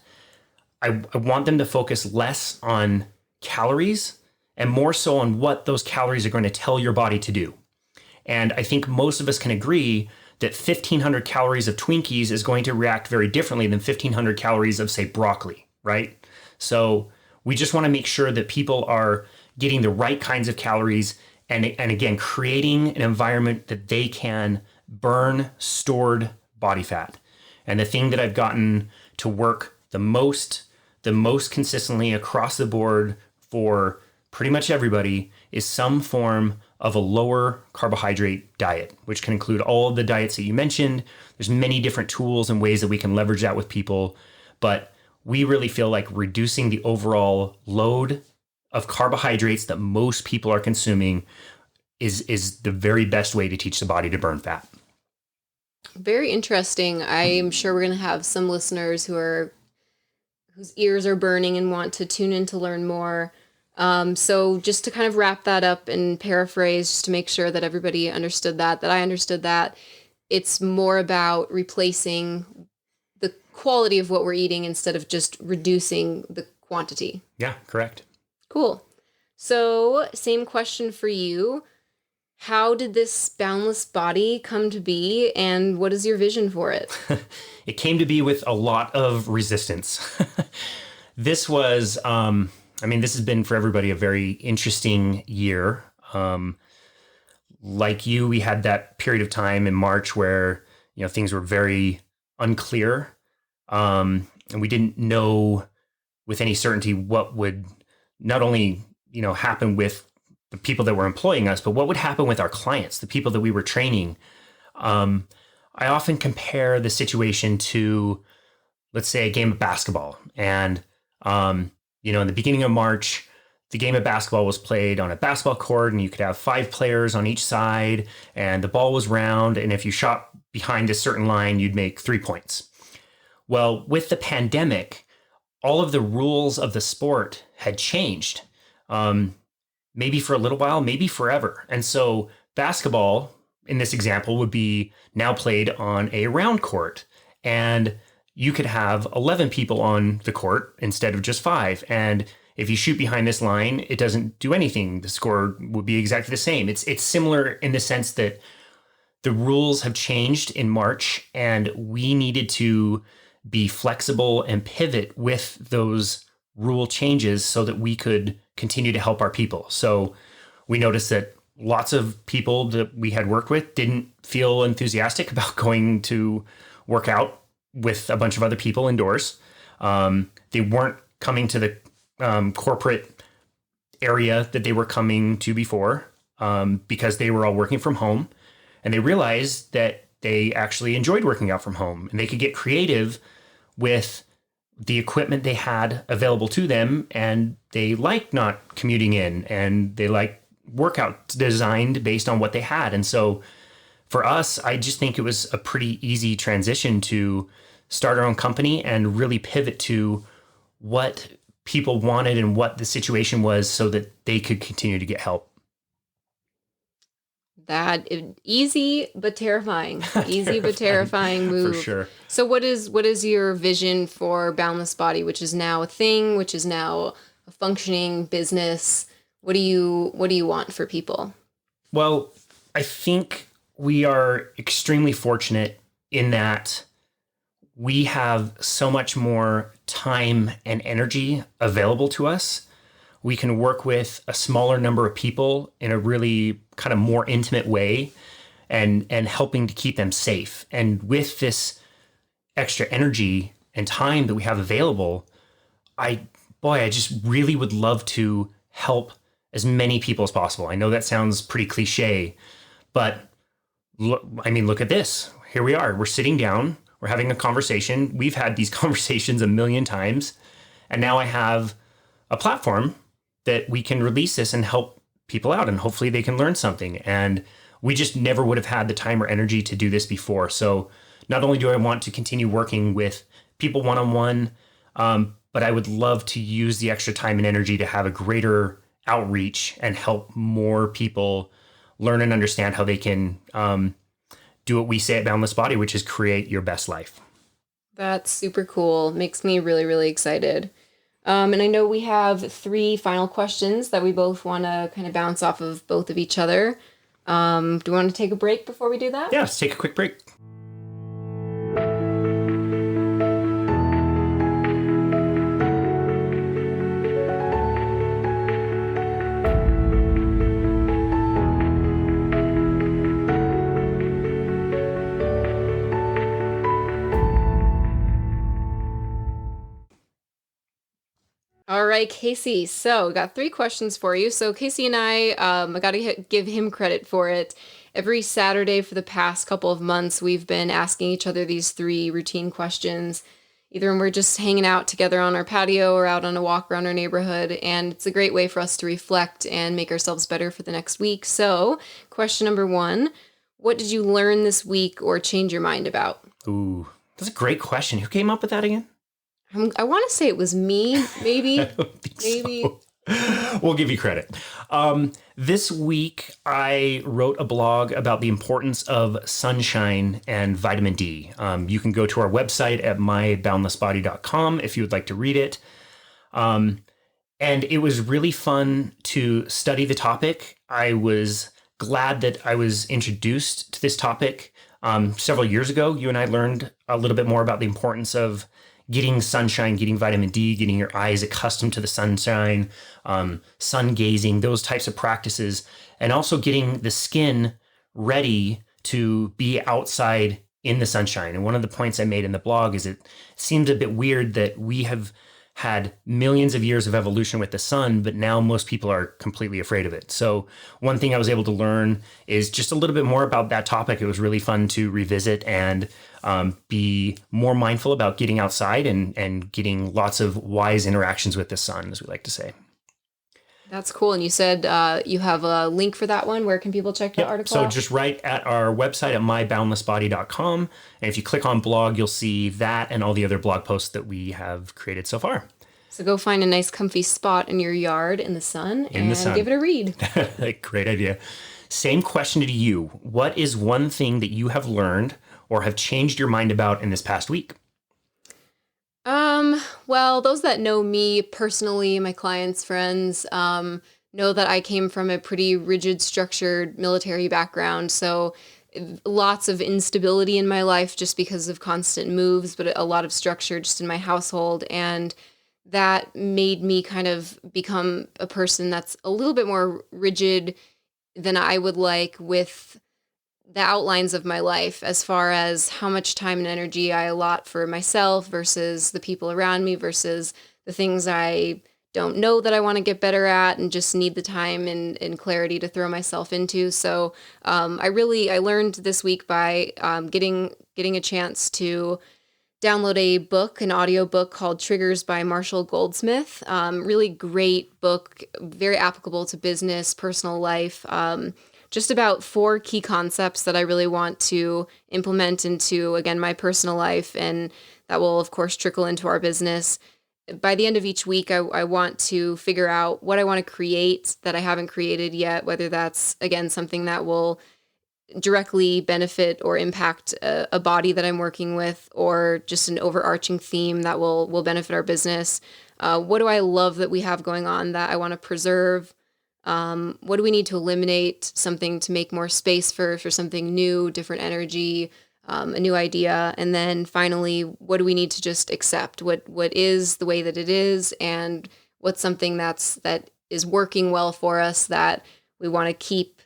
I want them to focus less on calories and more so on what those calories are going to tell your body to do. And I think most of us can agree that 1,500 calories of Twinkies is going to react very differently than 1,500 calories of, say, broccoli, right? So we just want to make sure that people are getting the right kinds of calories and again, creating an environment that they can burn stored body fat. And the thing that I've gotten to work the most consistently across the board for pretty much everybody is some form of a lower carbohydrate diet, which can include all of the diets that you mentioned. There's many different tools and ways that we can leverage that with people, but we really feel like reducing the overall load of carbohydrates that most people are consuming is the very best way to teach the body to burn fat. Very interesting. I'm sure we're going to have some listeners whose ears are burning and want to tune in to learn more. So just to kind of wrap that up and paraphrase, just to make sure that everybody understood that I understood that, it's more about replacing the quality of what we're eating instead of just reducing the quantity. Yeah, correct. Cool. So same question for you. How did this Boundless Body come to be, and what is your vision for it? It came to be with a lot of resistance. This was, this has been for everybody a very interesting year. Like you, we had that period of time in March where, things were very unclear. And we didn't know with any certainty what would not only, happen with the people that were employing us, but what would happen with our clients, the people that we were training. I often compare the situation to, let's say, a game of basketball. And, in the beginning of March, the game of basketball was played on a basketball court, and you could have 5 players on each side, and the ball was round. And if you shot behind a certain line, you'd make 3 points. Well, with the pandemic, all of the rules of the sport had changed. Maybe for a little while, maybe forever. And so basketball, in this example, would be now played on a round court. And you could have 11 people on the court instead of just 5. And if you shoot behind this line, it doesn't do anything. The score would be exactly the same. It's similar in the sense that the rules have changed in March, and we needed to be flexible and pivot with those rule changes so that we could continue to help our people. So we noticed that lots of people that we had worked with didn't feel enthusiastic about going to work out with a bunch of other people indoors. They weren't coming to the corporate area that they were coming to before because they were all working from home. And they realized that they actually enjoyed working out from home, and they could get creative with the equipment they had available to them, and they liked not commuting in, and they liked workouts designed based on what they had. And so for us, I just think it was a pretty easy transition to start our own company and really pivot to what people wanted and what the situation was so that they could continue to get help. That easy but terrifying. Easy but terrifying move. For sure. So what is your vision for Boundless Body, which is now a thing, which is now a functioning business? What do you want for people? Well, I think we are extremely fortunate in that we have so much more time and energy available to us. We can work with a smaller number of people in a really kind of more intimate way and helping to keep them safe. And with this extra energy and time that we have available, I just really would love to help as many people as possible. I know that sounds pretty cliche, but look at this. Here we are. We're sitting down. We're having a conversation. We've had these conversations a million times. And now I have a platform that we can release this and help people out. And hopefully they can learn something. And we just never would have had the time or energy to do this before. So not only do I want to continue working with people one-on-one, but I would love to use the extra time and energy to have a greater outreach and help more people learn and understand how they can do what we say at Boundless Body, which is create your best life. That's super cool. Makes me really, really excited. And I know we have 3 final questions that we both want to kind of bounce off of both of each other. Do you want to take a break before we do that? Yeah, let's take a quick break. All right, Casey. So we got 3 questions for you. So Casey and I got to give him credit for it. Every Saturday for the past couple of months, we've been asking each other these 3 routine questions, either when we're just hanging out together on our patio or out on a walk around our neighborhood. And it's a great way for us to reflect and make ourselves better for the next week. So question number 1, what did you learn this week or change your mind about? Ooh, that's a great question. Who came up with that again? I want to say it was me, maybe. I don't think so. We'll give you credit. This week, I wrote a blog about the importance of sunshine and vitamin D. You can go to our website at myboundlessbody.com if you would like to read it. And it was really fun to study the topic. I was glad that I was introduced to this topic several years ago. You and I learned a little bit more about the importance of getting sunshine, getting vitamin D, getting your eyes accustomed to the sunshine, sun gazing, those types of practices, and also getting the skin ready to be outside in the sunshine. And one of the points I made in the blog is it seems a bit weird that we have had millions of years of evolution with the sun, but now most people are completely afraid of it. So one thing I was able to learn is just a little bit more about that topic. It was really fun to revisit and be more mindful about getting outside and getting lots of wise interactions with the sun, as we like to say. That's cool. And you said you have a link for that one. Where can people check the article So out? just right at our website at myboundlessbody.com. And if you click on blog, you'll see that and all the other blog posts that we have created so far. So go find a nice comfy spot in your yard in the sun and give it a read. Great idea. Same question to you. What is one thing that you have learned or have changed your mind about in this past week? Well, those that know me personally, my clients, friends, know that I came from a pretty rigid, structured military background. So lots of instability in my life just because of constant moves, but a lot of structure just in my household. And that made me kind of become a person that's a little bit more rigid than I would like with the outlines of my life, as far as how much time and energy I allot for myself versus the people around me versus the things I don't know that I want to get better at and just need the time and clarity to throw myself into. So I learned this week by getting a chance to download a book, an audio book called Triggers by Marshall Goldsmith. Really great book, very applicable to business, personal life. Just about 4 key concepts that I really want to implement into, again, my personal life, and that will, of course, trickle into our business. By the end of each week, I want to figure out what I want to create that I haven't created yet, whether that's, again, something that will directly benefit or impact a body that I'm working with, or just an overarching theme that will benefit our business. What do I love that we have going on that I want to preserve? What do we need to eliminate, something to make more space for something new, different energy, a new idea? And then finally, what do we need to just accept? What is the way that it is, and what's something that is working well for us that we want to keep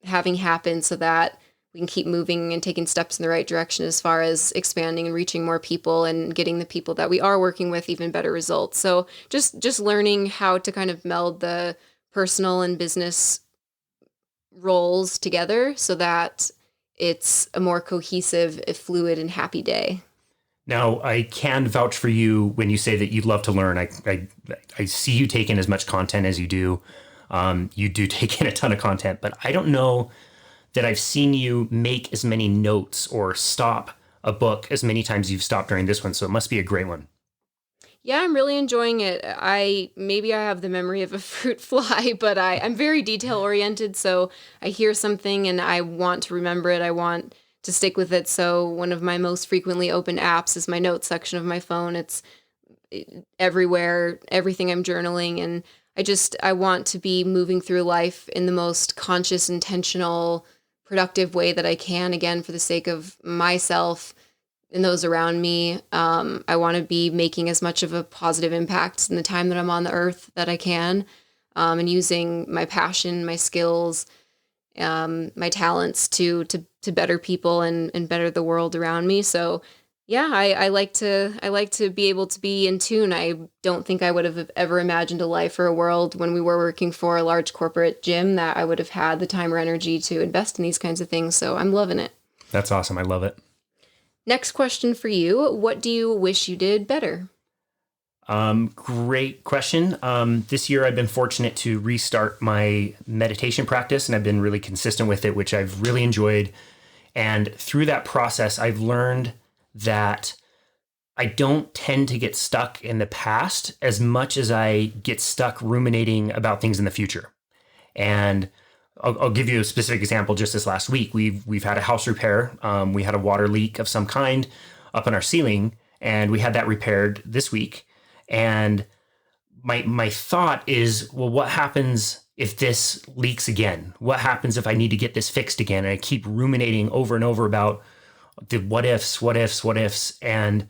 having happen so that we can keep moving and taking steps in the right direction as far as expanding and reaching more people and getting the people that we are working with even better results. So just learning how to kind of meld the personal and business roles together so that it's a more cohesive, fluid, and happy day. Now, I can vouch for you when you say that you love to learn. I see you take in as much content as you do. You do take in a ton of content, but I don't know that I've seen you make as many notes or stop a book as many times you've stopped during this one. So it must be a great one. Yeah, I'm really enjoying it. Maybe I have the memory of a fruit fly, but I'm very detail oriented. So I hear something and I want to remember it. I want to stick with it. So one of my most frequently opened apps is my notes section of my phone. It's everywhere, everything I'm journaling. And I want to be moving through life in the most conscious, intentional, productive way that I can, again, for the sake of myself and those around me. I want to be making as much of a positive impact in the time that I'm on the earth that I can, and using my passion, my skills, my talents to better people and better the world around me. So yeah, I like to be able to be in tune. I don't think I would have ever imagined a life or a world when we were working for a large corporate gym that I would have had the time or energy to invest in these kinds of things. So I'm loving it. That's awesome. I love it. Next question for you. What do you wish you did better? Great question. This year I've been fortunate to restart my meditation practice, and I've been really consistent with it, which I've really enjoyed. And through that process, I've learned that I don't tend to get stuck in the past as much as I get stuck ruminating about things in the future. And I'll give you a specific example. Just this last week, we've had a house repair. We had a water leak of some kind up in our ceiling, and we had that repaired this week. And my thought is, well, what happens if this leaks again? What happens if I need to get this fixed again? And I keep ruminating over and over about the what ifs. And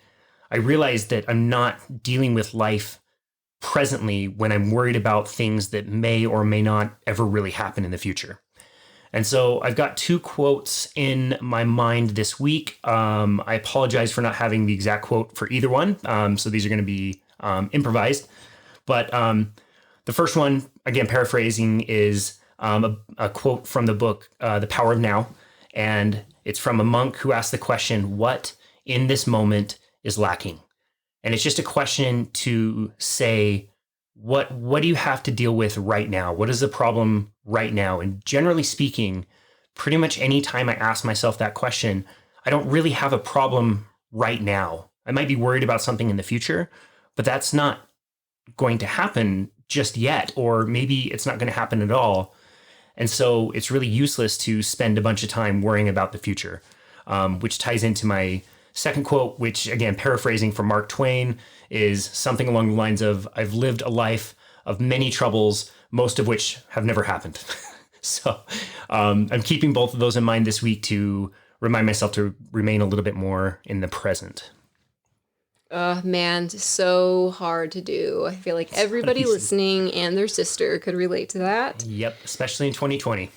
I realized that I'm not dealing with life presently when I'm worried about things that may or may not ever really happen in the future. And so I've got two quotes in my mind this week. I apologize for not having the exact quote for either one. So these are going to be improvised. But the first one, again, paraphrasing, is a quote from the book, The Power of Now. And it's from a monk who asked the question, what in this moment is lacking? And it's just a question to say, what do you have to deal with right now? What is the problem right now? And generally speaking, pretty much any time I ask myself that question, I don't really have a problem right now. I might be worried about something in the future, but that's not going to happen just yet, or maybe it's not going to happen at all. And so it's really useless to spend a bunch of time worrying about the future, which ties into my second quote, which, again, paraphrasing from Mark Twain, is something along the lines of, I've lived a life of many troubles, most of which have never happened. So I'm keeping both of those in mind this week to remind myself to remain a little bit more in the present. Man, so hard to do. I feel like everybody listening and their sister could relate to that. Yep, especially in 2020.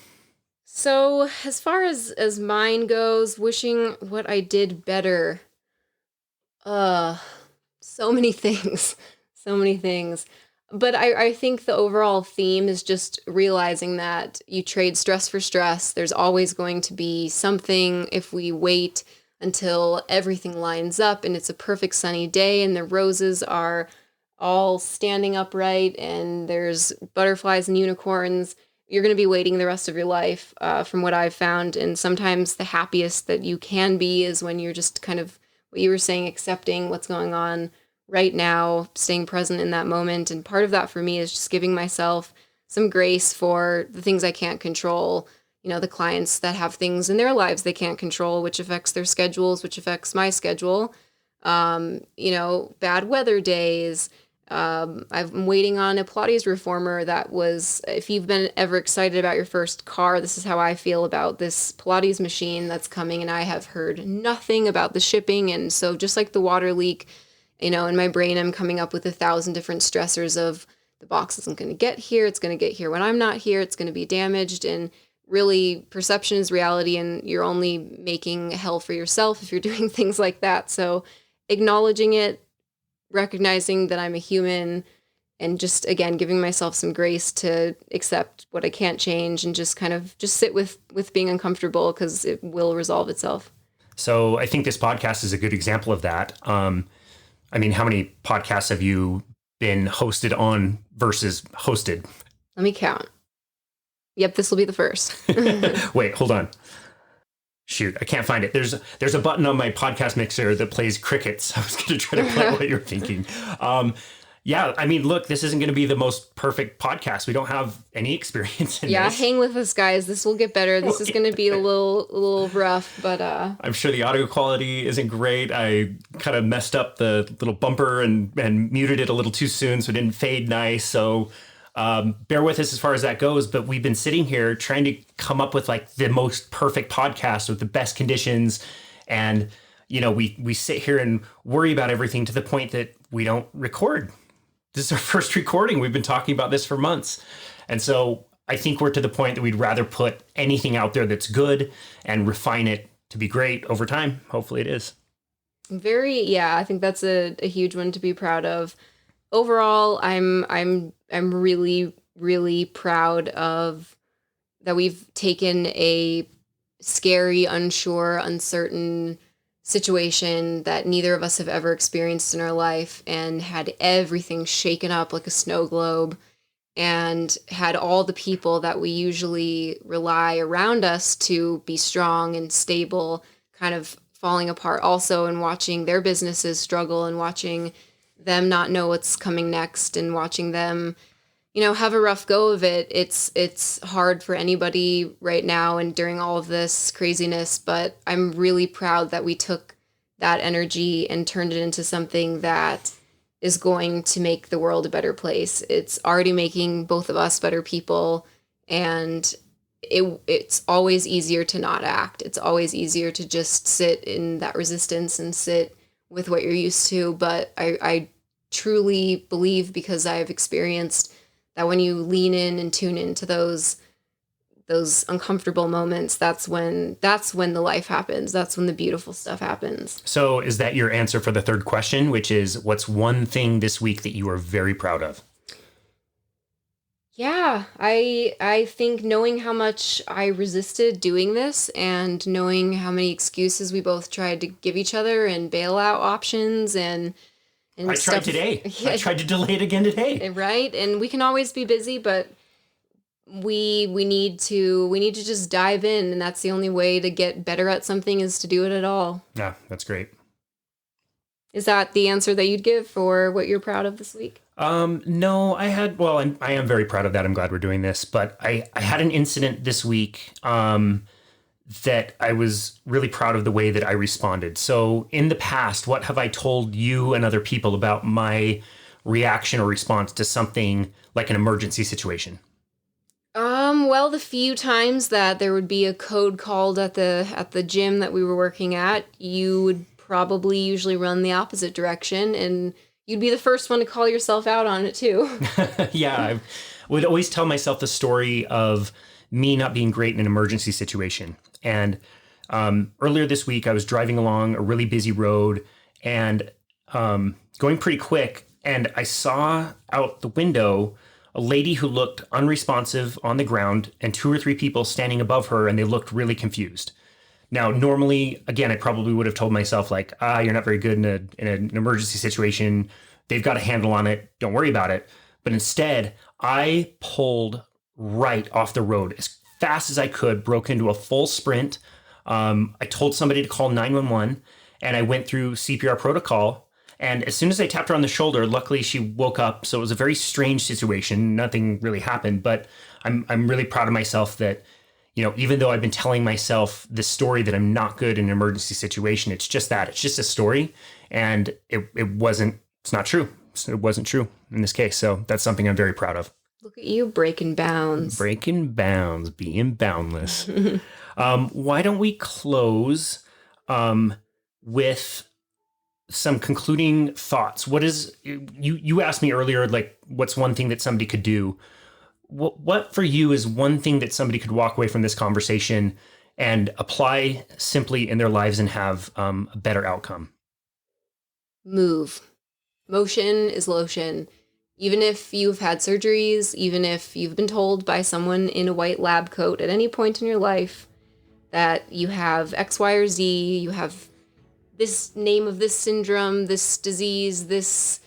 So as far as mine goes, wishing what I did better. So many things. So many things. But I think the overall theme is just realizing that you trade stress for stress. There's always going to be something if we wait until everything lines up and it's a perfect sunny day and the roses are all standing upright and there's butterflies and unicorns. You're going to be waiting the rest of your life, from what I've found. And sometimes the happiest that you can be is when you're just kind of, what you were saying, accepting what's going on right now, staying present in that moment. And part of that for me is just giving myself some grace for the things I can't control. You know, the clients that have things in their lives they can't control, which affects their schedules, which affects my schedule. Bad weather days. I'm waiting on a Pilates reformer that was, if you've been ever excited about your first car, this is how I feel about this Pilates machine that's coming, and I have heard nothing about the shipping. And so just like the water leak, in my brain, I'm coming up with 1,000 different stressors of the box isn't going to get here. It's going to get here when I'm not here. It's going to be damaged. And really, perception is reality, and you're only making hell for yourself if you're doing things like that. So acknowledging it, recognizing that I'm a human, and just, again, giving myself some grace to accept what I can't change and just kind of just sit with being uncomfortable, because it will resolve itself. So I think this podcast is a good example of that. I mean, how many podcasts have you been hosted on versus hosted? Let me count. Yep, this will be the first. Wait, hold on. Shoot, I can't find it. There's a button on my podcast mixer that plays crickets. I was going to try to play what you're thinking. Yeah, I mean, look, this isn't going to be the most perfect podcast. We don't have any experience in Yeah, this. hang with us, guys. This will get better. This is going to be a little rough, but I'm sure the audio quality isn't great. I kind of messed up the little bumper and muted it a little too soon, so it didn't fade nice. So bear with us as far as that goes. But we've been sitting here trying to come up with like the most perfect podcast with the best conditions. And, you know, we sit here and worry about everything to the point that we don't record. This is our first recording. We've been talking about this for months. And so I think we're to the point that we'd rather put anything out there that's good and refine it to be great over time. Hopefully it is. I think that's a huge one to be proud of. Overall, I'm really, really proud of that we've taken a scary, unsure, uncertain situation that neither of us have ever experienced in our life, and had everything shaken up like a snow globe, and had all the people that we usually rely around us to be strong and stable kind of falling apart also, and watching their businesses struggle, and watching them not know what's coming next, and watching them, you know, have a rough go of it. It's hard for anybody right now and during all of this craziness, but I'm really proud that we took that energy and turned it into something that is going to make the world a better place. It's already making both of us better people, and it's always easier to not act. It's always easier to just sit in that resistance and sit with what you're used to. But I truly believe, because I've experienced that when you lean in and tune into those uncomfortable moments, that's when the life happens. That's when the beautiful stuff happens. So is that your answer for the third question, which is what's one thing this week that you are very proud of? Yeah, I think knowing how much I resisted doing this, and knowing how many excuses we both tried to give each other, and bailout options, and I stuff. tried today. Yeah. I tried to delay it again today. Right? And we can always be busy, but we need to just dive in, and that's the only way to get better at something, is to do it at all. Yeah, that's great. Is that the answer that you'd give for what you're proud of this week? No, I am very proud of that. I'm glad we're doing this, but I had an incident this week, that I was really proud of the way that I responded. So in the past, what have I told you and other people about my reaction or response to something like an emergency situation? Well, the few times that there would be a code called at the gym that we were working at, you would probably usually run the opposite direction, and you'd be the first one to call yourself out on it too. Yeah, I would always tell myself the story of me not being great in an emergency situation. And earlier this week, I was driving along a really busy road and going pretty quick, and I saw out the window a lady who looked unresponsive on the ground, and 2 or 3 people standing above her, and they looked really confused. Now, normally, again, I probably would have told myself, like, you're not very good in an emergency situation. They've got a handle on it. Don't worry about it. But instead, I pulled right off the road as fast as I could, broke into a full sprint. I told somebody to call 911, and I went through CPR protocol. And as soon as I tapped her on the shoulder, luckily she woke up. So it was a very strange situation. Nothing really happened, but I'm really proud of myself that, you know, even though I've been telling myself this story that I'm not good in an emergency situation, it's just a story. And it's not true. It wasn't true in this case. So that's something I'm very proud of. Look at you breaking bounds. Breaking bounds, being boundless. Why don't we close with some concluding thoughts? What is, you asked me earlier, like, what's one thing that somebody could do? What for you is one thing that somebody could walk away from this conversation and apply simply in their lives and have a better outcome? Move. Motion is lotion. Even if you've had surgeries, even if you've been told by someone in a white lab coat at any point in your life that you have X, Y, or Z, you have this name of this syndrome, this disease, this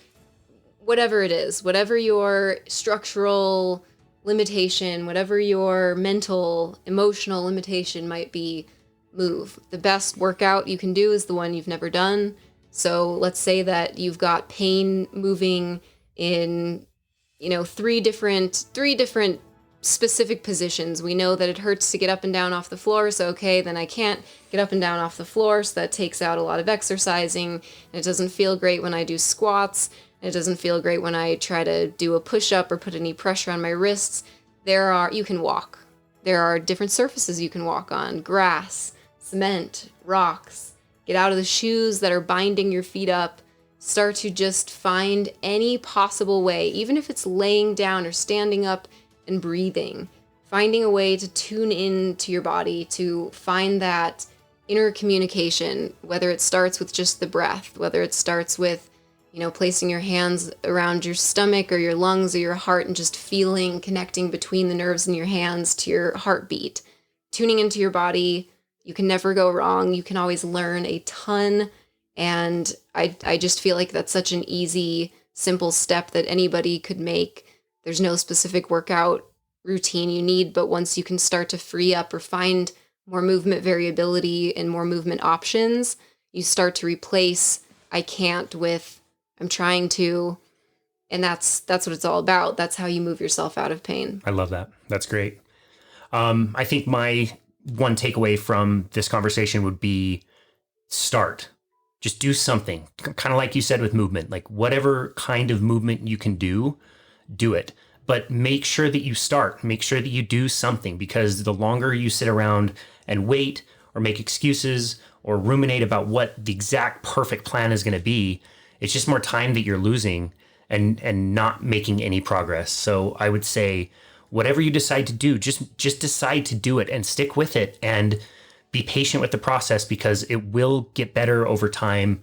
whatever it is, whatever your structural limitation, whatever your mental, emotional limitation might be, move. The best workout you can do is the one you've never done. So let's say that you've got pain moving in, three different specific positions. We know that it hurts to get up and down off the floor, so okay, then I can't get up and down off the floor, so that takes out a lot of exercising. And it doesn't feel great when I do squats. It doesn't feel great when I try to do a push-up or put any pressure on my wrists. You can walk. There are different surfaces you can walk on. Grass, cement, rocks. Get out of the shoes that are binding your feet up. Start to just find any possible way, even if it's laying down or standing up and breathing. Finding a way to tune in to your body, to find that inner communication, whether it starts with just the breath, whether it starts with placing your hands around your stomach or your lungs or your heart and just connecting between the nerves in your hands to your heartbeat. Tuning into your body, you can never go wrong. You can always learn a ton. And I just feel like that's such an easy, simple step that anybody could make. There's no specific workout routine you need, but once you can start to free up or find more movement variability and more movement options, you start to replace I can't with I'm trying to, and that's what it's all about. That's how you move yourself out of pain. I love that. That's great. I think my one takeaway from this conversation would be start. Just do something. Kind of like you said with movement, like whatever kind of movement you can do it. But make sure that you start. Make sure that you do something, because the longer you sit around and wait or make excuses or ruminate about what the exact perfect plan is going to be, it's just more time that you're losing and not making any progress. So I would say whatever you decide to do, just decide to do it and stick with it and be patient with the process, because it will get better over time.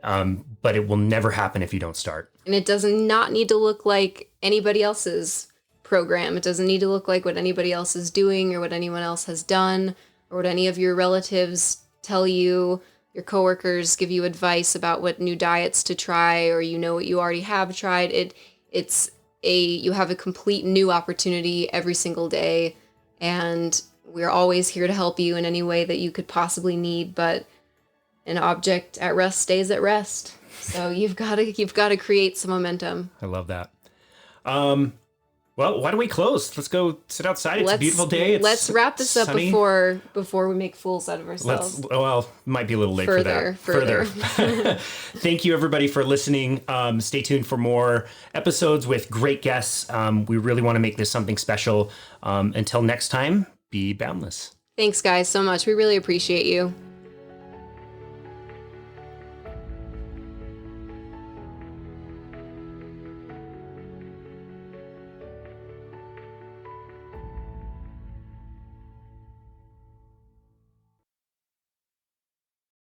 But it will never happen if you don't start. And it does not need to look like anybody else's program. It doesn't need to look like what anybody else is doing or what anyone else has done or what any of your relatives tell you. Your coworkers give you advice about what new diets to try, or what you already have tried. You have a complete new opportunity every single day, and we're always here to help you in any way that you could possibly need. But an object at rest stays at rest. So you've got to create some momentum. I love that. Well, why don't we close? Let's go sit outside. It's a beautiful day. Let's wrap this sunny. up before we make fools out of ourselves. Might be a little late for that. Further. Thank you, everybody, for listening. Stay tuned for more episodes with great guests. We really want to make this something special. Until next time, be boundless. Thanks, guys, so much. We really appreciate you.